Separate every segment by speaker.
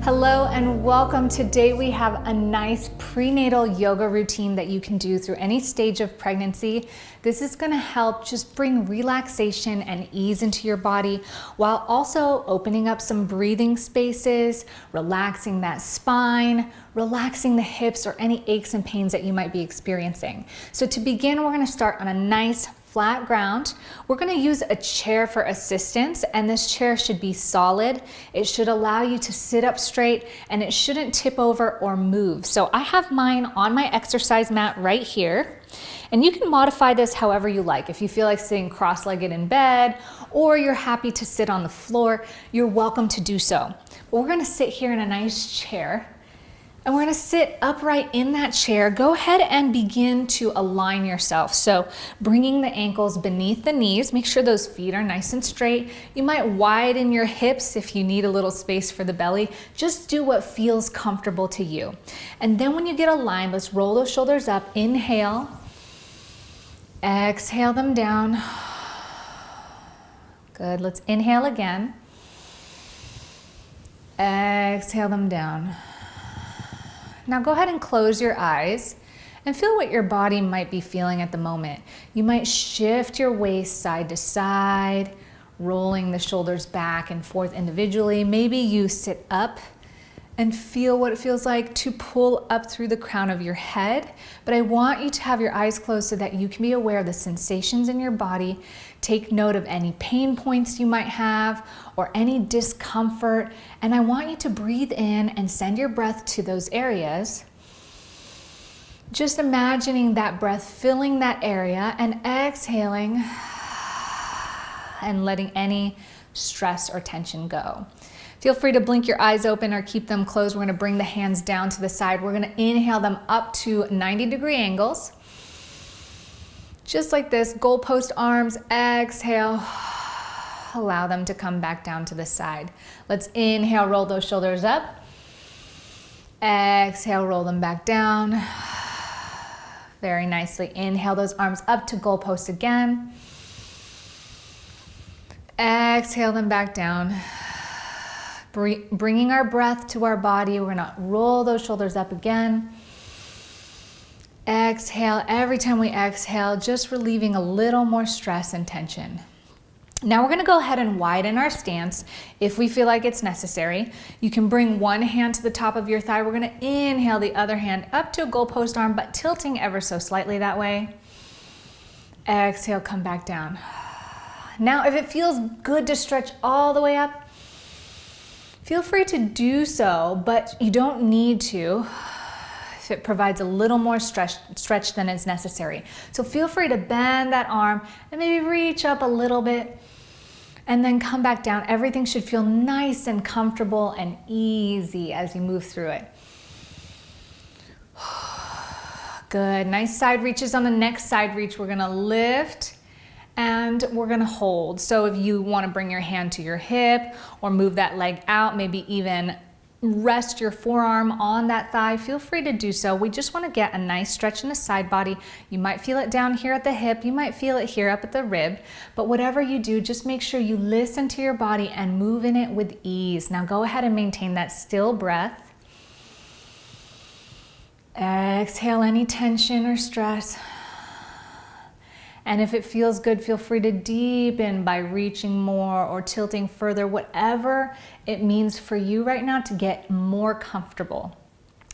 Speaker 1: Hello and welcome. Today we have a nice prenatal yoga routine that you can do through any stage of pregnancy. This is going to help just bring relaxation and ease into your body while also opening up some breathing spaces, relaxing that spine, relaxing the hips or any aches and pains that you might be experiencing. So to begin, we're going to start on a nice flat ground. We're going to use a chair for assistance, and this chair should be solid. It should allow you to sit up straight and it shouldn't tip over or move. So I have mine on my exercise mat right here, and you can modify this however you like. If you feel like sitting cross-legged in bed or you're happy to sit on the floor, you're welcome to do so. But we're going to sit here in a nice chair. And we're going to sit upright in that chair. Go ahead and begin to align yourself. So bringing the ankles beneath the knees, make sure those feet are nice and straight. You might widen your hips if you need a little space for the belly. Just do what feels comfortable to you. And then when you get aligned, let's roll those shoulders up. Inhale. Exhale them down. Good. Let's inhale again. Exhale them down. Now go ahead and close your eyes and feel what your body might be feeling at the moment. You might shift your waist side to side, rolling the shoulders back and forth individually. Maybe you sit up and feel what it feels like to pull up through the crown of your head. But I want you to have your eyes closed so that you can be aware of the sensations in your body. Take note of any pain points you might have or any discomfort. And I want you to breathe in and send your breath to those areas. Just imagining that breath filling that area and exhaling and letting any stress or tension go. Feel free to blink your eyes open or keep them closed. We're going to bring the hands down to the side. We're going to inhale them up to 90-degree angles. Just like this, goalpost arms, exhale. Allow them to come back down to the side. Let's inhale, roll those shoulders up. Exhale, roll them back down. Very nicely. Inhale those arms up to goalpost again. Exhale them back down. Bringing our breath to our body, we're gonna roll those shoulders up again. Exhale. Every time we exhale, just relieving a little more stress and tension. Now we're gonna go ahead and widen our stance if we feel like it's necessary. You can bring one hand to the top of your thigh. We're gonna inhale the other hand up to a goalpost arm, but tilting ever so slightly that way. Exhale, come back down. Now, if it feels good to stretch all the way up, feel free to do so, but you don't need to if it provides a little more stretch than is necessary. So feel free to bend that arm and maybe reach up a little bit and then come back down. Everything should feel nice and comfortable and easy as you move through it. Good. Nice side reaches. On the next side reach, we're going to lift and we're gonna hold. So if you wanna bring your hand to your hip or move that leg out, maybe even rest your forearm on that thigh, feel free to do so. We just wanna get a nice stretch in the side body. You might feel it down here at the hip, you might feel it here up at the rib, but whatever you do, just make sure you listen to your body and move in it with ease. Now go ahead and maintain that still breath. Exhale any tension or stress. And if it feels good, feel free to deepen by reaching more or tilting further, whatever it means for you right now to get more comfortable.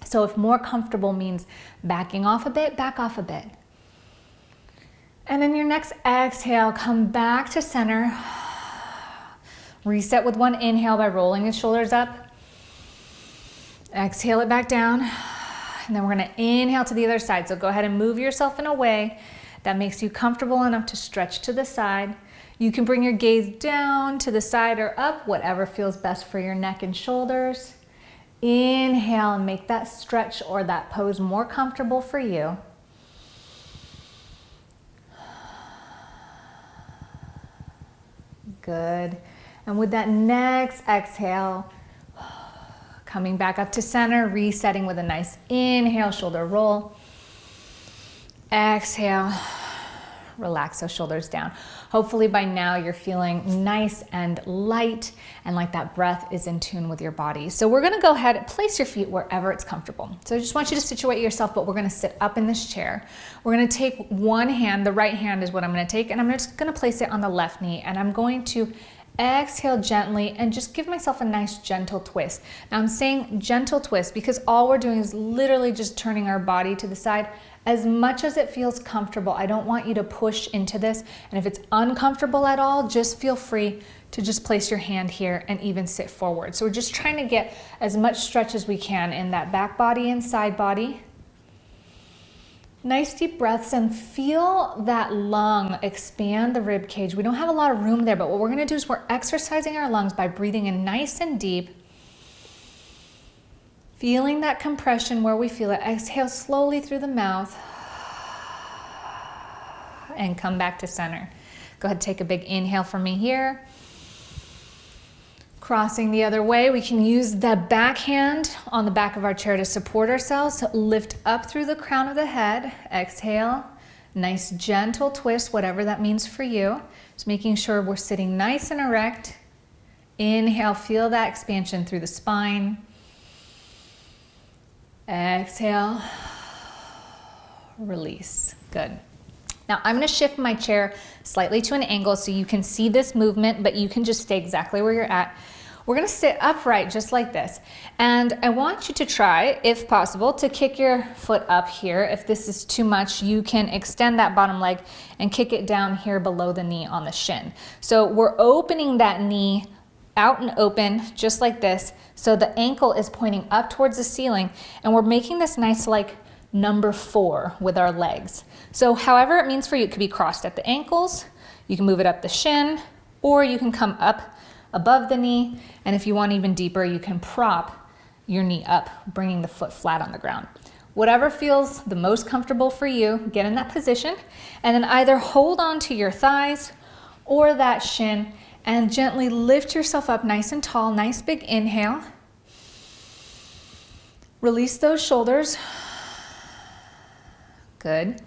Speaker 1: So if more comfortable means backing off a bit, back off a bit. And then your next exhale, come back to center. Reset with one inhale by rolling the shoulders up. Exhale it back down. And then we're gonna inhale to the other side. So go ahead and move yourself in a way that makes you comfortable enough to stretch to the side. You can bring your gaze down to the side or up, whatever feels best for your neck and shoulders. Inhale and make that stretch or that pose more comfortable for you. Good. And with that next exhale, coming back up to center, resetting with a nice inhale, shoulder roll. Exhale, relax those shoulders down. Hopefully by now you're feeling nice and light and like that breath is in tune with your body. So we're gonna go ahead and place your feet wherever it's comfortable. So I just want you to situate yourself, but we're gonna sit up in this chair. We're gonna take one hand, the right hand is what I'm gonna take, and I'm just gonna place it on the left knee, and I'm going to exhale gently and just give myself a nice gentle twist. Now I'm saying gentle twist because all we're doing is literally just turning our body to the side as much as it feels comfortable. I don't want you to push into this, and if it's uncomfortable at all, just feel free to just place your hand here and even sit forward. So we're just trying to get as much stretch as we can in that back body and side body. Nice deep breaths, and feel that lung expand the rib cage. We don't have a lot of room there, but what we're gonna do is we're exercising our lungs by breathing in nice and deep. Feeling that compression where we feel it. Exhale slowly through the mouth and come back to center. Go ahead, take a big inhale for me here. Crossing the other way, we can use the back hand on the back of our chair to support ourselves. Lift up through the crown of the head. Exhale, nice gentle twist, whatever that means for you. Just making sure we're sitting nice and erect. Inhale, feel that expansion through the spine. Exhale, release. Good. Now I'm going to shift my chair slightly to an angle so you can see this movement, but you can just stay exactly where you're at. We're going to sit upright just like this. And I want you to try, if possible, to kick your foot up here. If this is too much, you can extend that bottom leg and kick it down here below the knee on the shin. So we're opening that knee out and open just like this. So the ankle is pointing up towards the ceiling, and we're making this nice like number 4 with our legs. So however it means for you, it could be crossed at the ankles, you can move it up the shin, or you can come up above the knee, and if you want even deeper, you can prop your knee up, bringing the foot flat on the ground. Whatever feels the most comfortable for you, get in that position, and then either hold on to your thighs or that shin, and gently lift yourself up nice and tall. Nice big inhale. Release those shoulders. Good.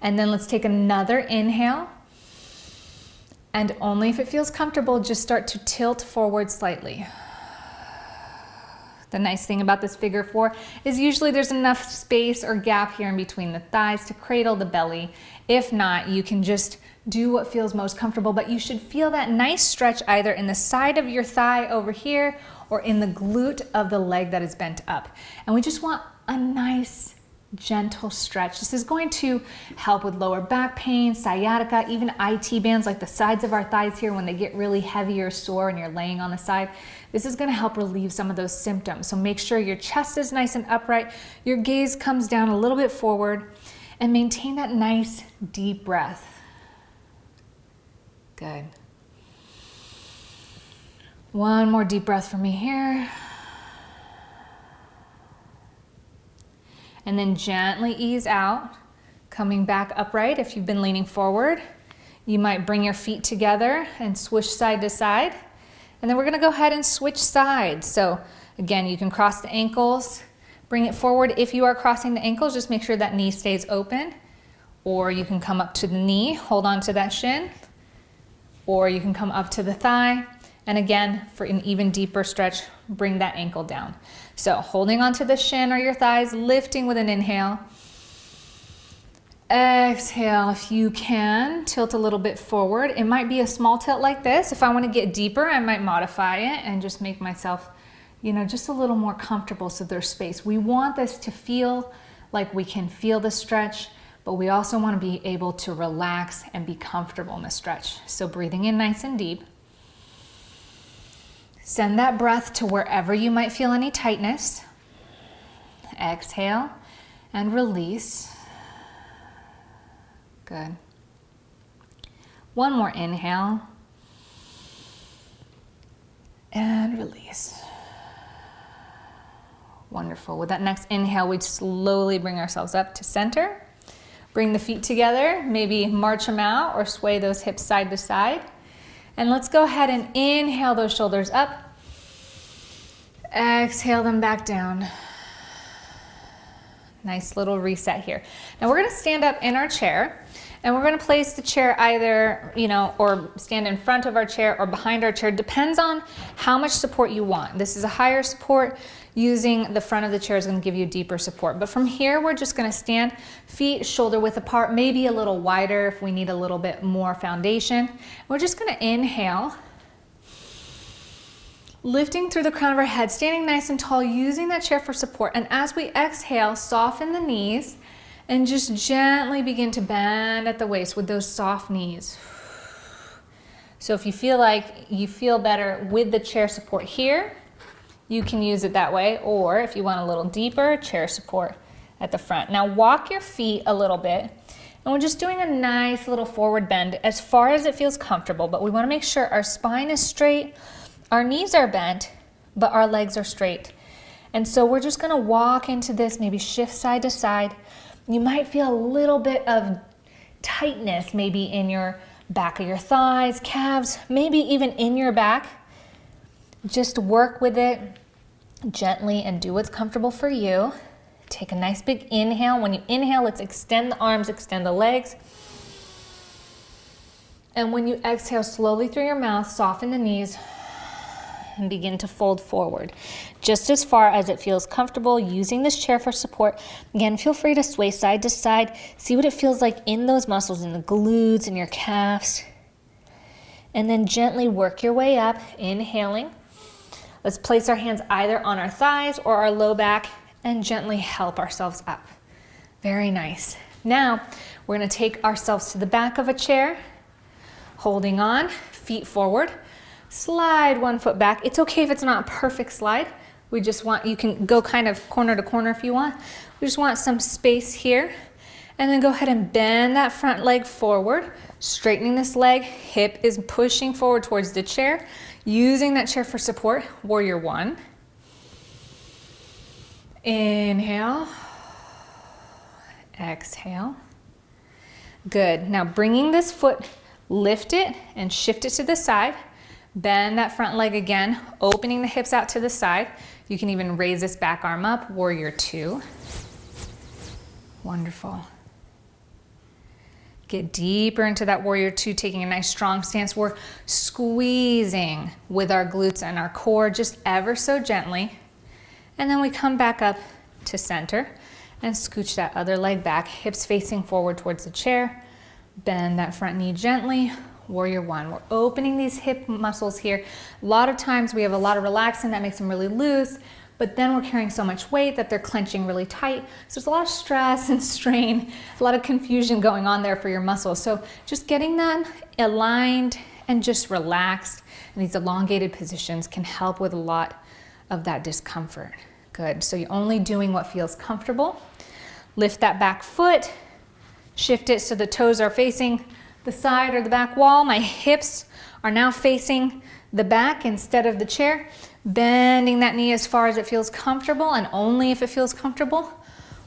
Speaker 1: And then let's take another inhale. And only if it feels comfortable, just start to tilt forward slightly. The nice thing about this figure 4 is usually there's enough space or gap here in between the thighs to cradle the belly. If not, you can just do what feels most comfortable, but you should feel that nice stretch either in the side of your thigh over here or in the glute of the leg that is bent up. And we just want a nice gentle stretch. This is going to help with lower back pain, sciatica, even IT bands like the sides of our thighs here when they get really heavy or sore and you're laying on the side. This is going to help relieve some of those symptoms. So make sure your chest is nice and upright, your gaze comes down a little bit forward, and maintain that nice deep breath. Good. One more deep breath for me here. And then gently ease out, coming back upright. If you've been leaning forward, you might bring your feet together and swish side to side. And then we're gonna go ahead and switch sides. So again, you can cross the ankles, bring it forward. If you are crossing the ankles, just make sure that knee stays open. Or you can come up to the knee, hold on to that shin. Or you can come up to the thigh. And again, for an even deeper stretch, bring that ankle down. So holding onto the shin or your thighs, lifting with an inhale. Exhale, if you can, tilt a little bit forward. It might be a small tilt like this. If I want to get deeper, I might modify it and just make myself, just a little more comfortable so there's space. We want this to feel like we can feel the stretch, but we also want to be able to relax and be comfortable in the stretch. So breathing in nice and deep. Send that breath to wherever you might feel any tightness. Exhale and release. Good. One more inhale. And release. Wonderful. With that next inhale, we slowly bring ourselves up to center. Bring the feet together, maybe march them out or sway those hips side to side. And let's go ahead and inhale those shoulders up. Exhale them back down. Nice little reset here. Now we're going to stand up in our chair, And we're gonna place the chair either, or stand in front of our chair or behind our chair. Depends on how much support you want. This is a higher support. Using the front of the chair is gonna give you deeper support. But from here, we're just gonna stand, feet shoulder width apart, maybe a little wider if we need a little bit more foundation. We're just gonna inhale, lifting through the crown of our head, standing nice and tall, using that chair for support. And as we exhale, soften the knees and just gently begin to bend at the waist with those soft knees. So if you feel like you feel better with the chair support here, you can use it that way. Or if you want a little deeper, chair support at the front. Now walk your feet a little bit. And we're just doing a nice little forward bend as far as it feels comfortable. But we want to make sure our spine is straight, our knees are bent, but our legs are straight. And so we're just going to walk into this, maybe shift side to side. You might feel a little bit of tightness maybe in your back of your thighs, calves, maybe even in your back. Just work with it gently and do what's comfortable for you. Take a nice big inhale. When you inhale, let's extend the arms, extend the legs. And when you exhale slowly through your mouth, soften the knees and begin to fold forward. Just as far as it feels comfortable, using this chair for support. Again, feel free to sway side to side. See what it feels like in those muscles, in the glutes, in your calves. And then gently work your way up, inhaling. Let's place our hands either on our thighs or our low back and gently help ourselves up. Very nice. Now, we're gonna take ourselves to the back of a chair, holding on, feet forward. Slide one foot back. It's okay if it's not a perfect slide. We just want, you can go kind of corner to corner if you want. We just want some space here. And then go ahead and bend that front leg forward, straightening this leg. Hip is pushing forward towards the chair. Using that chair for support, warrior one. Inhale. Exhale. Good. Now bringing this foot, lift it and shift it to the side. Bend that front leg again, opening the hips out to the side. You can even raise this back arm up, warrior two. Wonderful. Get deeper into that warrior two, taking a nice strong stance. We're squeezing with our glutes and our core just ever so gently. And then we come back up to center and scooch that other leg back, hips facing forward towards the chair. Bend that front knee gently. Warrior one. We're opening these hip muscles here. A lot of times we have a lot of relaxin that makes them really loose, but then we're carrying so much weight that they're clenching really tight. So there's a lot of stress and strain, a lot of confusion going on there for your muscles. So just getting them aligned and just relaxed in these elongated positions can help with a lot of that discomfort. Good. So you're only doing what feels comfortable. Lift that back foot, shift it so the toes are facing the side or the back wall. My hips are now facing the back instead of the chair. Bending that knee as far as it feels comfortable and only if it feels comfortable.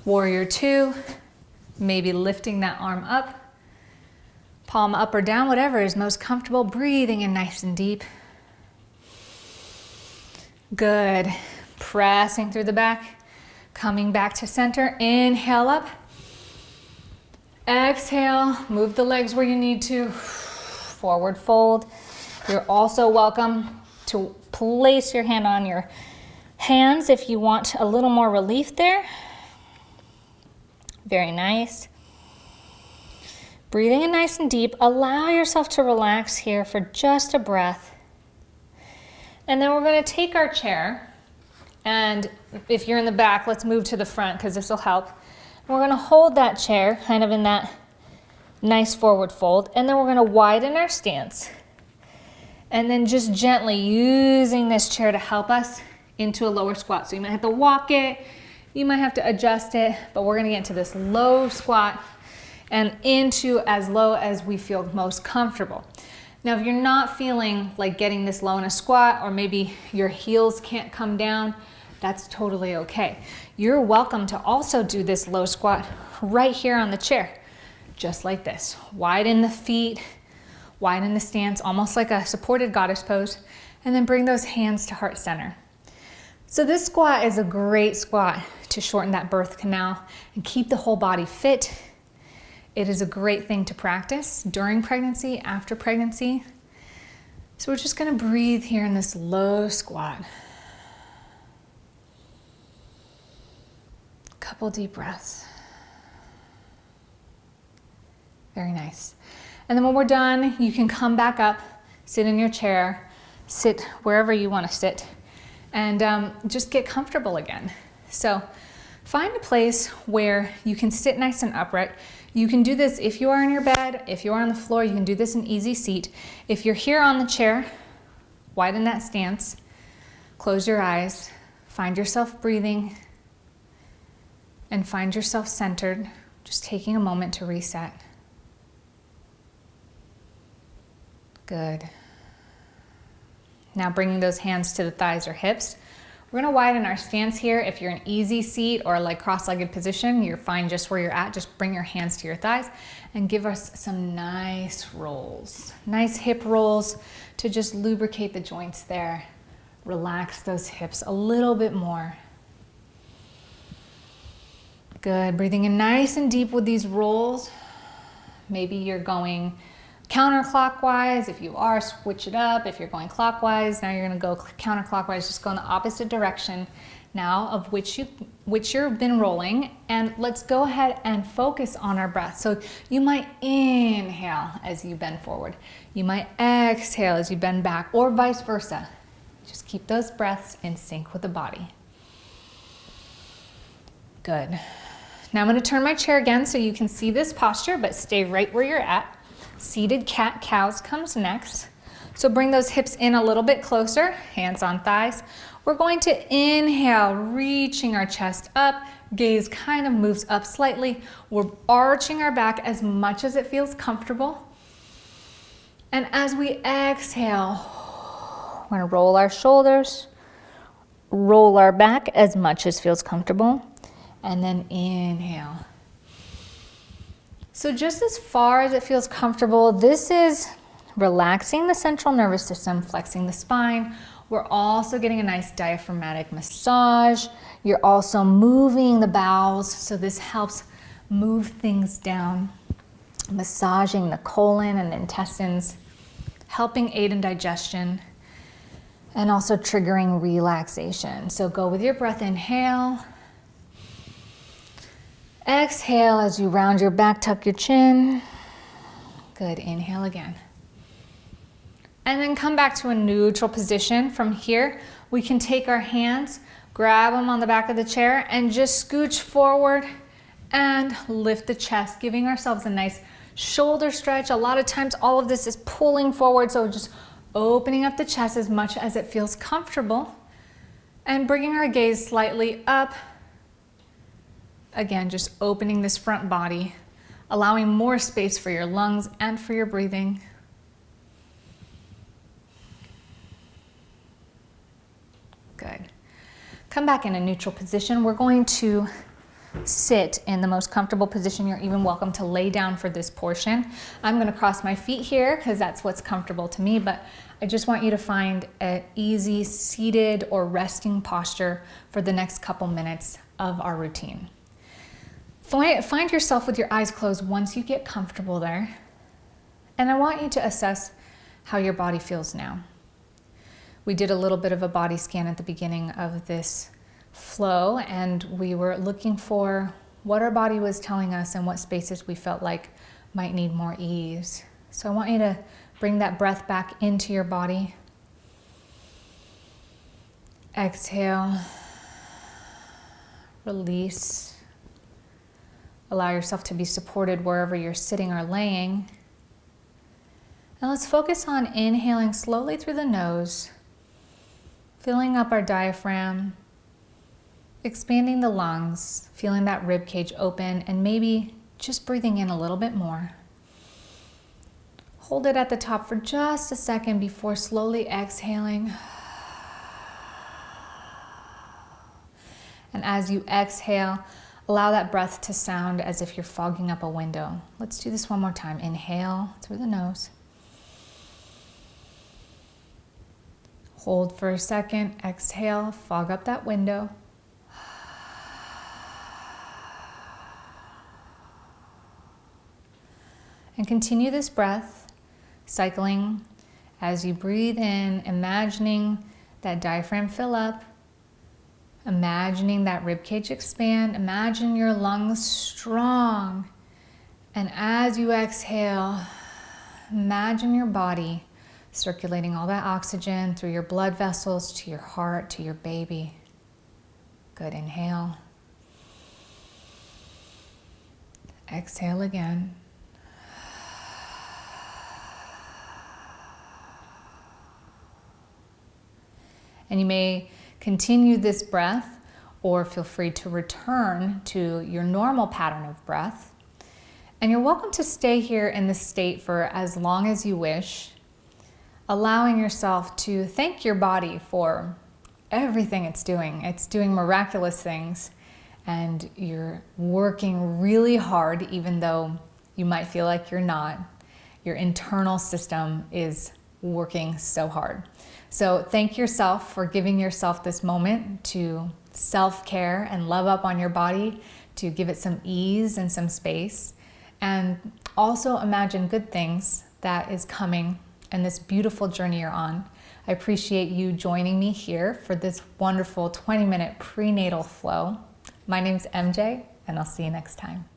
Speaker 1: Warrior two, maybe lifting that arm up, palm up or down, whatever is most comfortable. Breathing in nice and deep. Good. Pressing through the back, coming back to center. Inhale up. Exhale, move the legs where you need to. Forward fold. You're also welcome to place your hand on your hands if you want a little more relief there. Very nice. Breathing in nice and deep. Allow yourself to relax here for just a breath. And then we're going to take our chair, and if you're in the back, let's move to the front because this will help. We're going to hold that chair kind of in that nice forward fold, and then we're going to widen our stance. And then just gently using this chair to help us into a lower squat. So you might have to walk it, you might have to adjust it, but we're going to get into this low squat and into as low as we feel most comfortable. Now, if you're not feeling like getting this low in a squat, or maybe your heels can't come down, that's totally okay. You're welcome to also do this low squat right here on the chair, just like this. Widen the feet, widen the stance, almost like a supported goddess pose, and then bring those hands to heart center. So this squat is a great squat to shorten that birth canal and keep the whole body fit. It is a great thing to practice during pregnancy, after pregnancy. So we're just gonna breathe here in this low squat. Couple deep breaths. Very nice. And then when we're done, you can come back up, sit in your chair, sit wherever you want to sit, and just get comfortable again. So find a place where you can sit nice and upright. You can do this if you are in your bed, if you are on the floor, you can do this in easy seat. If you're here on the chair, widen that stance, close your eyes, find yourself breathing, and find yourself centered, just taking a moment to reset. Good. Now bringing those hands to the thighs or hips. We're gonna widen our stance here. If you're in easy seat or like cross-legged position, you're fine just where you're at. Just bring your hands to your thighs and give us some nice rolls. Nice hip rolls to just lubricate the joints there. Relax those hips a little bit more. Good, breathing in nice and deep with these rolls. Maybe you're going counterclockwise. If you are, switch it up. If you're going clockwise, now you're gonna go counterclockwise, just go in the opposite direction now of which you've been rolling. And let's go ahead and focus on our breath. So you might inhale as you bend forward. You might exhale as you bend back, or vice versa. Just keep those breaths in sync with the body. Good. Now I'm gonna turn my chair again so you can see this posture, but stay right where you're at. Seated cat-cows comes next. So bring those hips in a little bit closer, hands on thighs. We're going to inhale, reaching our chest up, gaze kind of moves up slightly. We're arching our back as much as it feels comfortable. And as we exhale, we're gonna roll our shoulders, roll our back as much as feels comfortable, and then inhale. So just as far as it feels comfortable, this is relaxing the central nervous system, flexing the spine. We're also getting a nice diaphragmatic massage. You're also moving the bowels, so this helps move things down, massaging the colon and the intestines, helping aid in digestion, and also triggering relaxation. So go with your breath, inhale. Exhale as you round your back, tuck your chin. Good, inhale again. And then come back to a neutral position. From here, we can take our hands, grab them on the back of the chair, and just scooch forward and lift the chest, giving ourselves a nice shoulder stretch. A lot of times all of this is pulling forward, so just opening up the chest as much as it feels comfortable and bringing our gaze slightly up. Again, just opening this front body, allowing more space for your lungs and for your breathing. Good. Come back in a neutral position. We're going to sit in the most comfortable position. You're even welcome to lay down for this portion. I'm going to cross my feet here because that's what's comfortable to me, but I just want you to find an easy seated or resting posture for the next couple minutes of our routine. Find yourself with your eyes closed once you get comfortable there. And I want you to assess how your body feels now. We did a little bit of a body scan at the beginning of this flow, and we were looking for what our body was telling us and what spaces we felt like might need more ease. So I want you to bring that breath back into your body. Exhale. Release. Allow yourself to be supported wherever you're sitting or laying. And let's focus on inhaling slowly through the nose, filling up our diaphragm, expanding the lungs, feeling that rib cage open, and maybe just breathing in a little bit more. Hold it at the top for just a second before slowly exhaling. And as you exhale, allow that breath to sound as if you're fogging up a window. Let's do this one more time. Inhale through the nose. Hold for a second. Exhale, fog up that window. And continue this breath, cycling as you breathe in, imagining that diaphragm fill up, imagining that rib cage expand, imagine your lungs strong. And as you exhale, imagine your body circulating all that oxygen through your blood vessels to your heart, to your baby. Good, inhale. Exhale again. And you may continue this breath or feel free to return to your normal pattern of breath. And you're welcome to stay here in this state for as long as you wish, allowing yourself to thank your body for everything it's doing. It's doing miraculous things, and you're working really hard even though you might feel like you're not. Your internal system is working so hard. So thank yourself for giving yourself this moment to self-care and love up on your body, to give it some ease and some space. And also imagine good things that is coming and this beautiful journey you're on. I appreciate you joining me here for this wonderful 20-minute prenatal flow. My name's MJ, and I'll see you next time.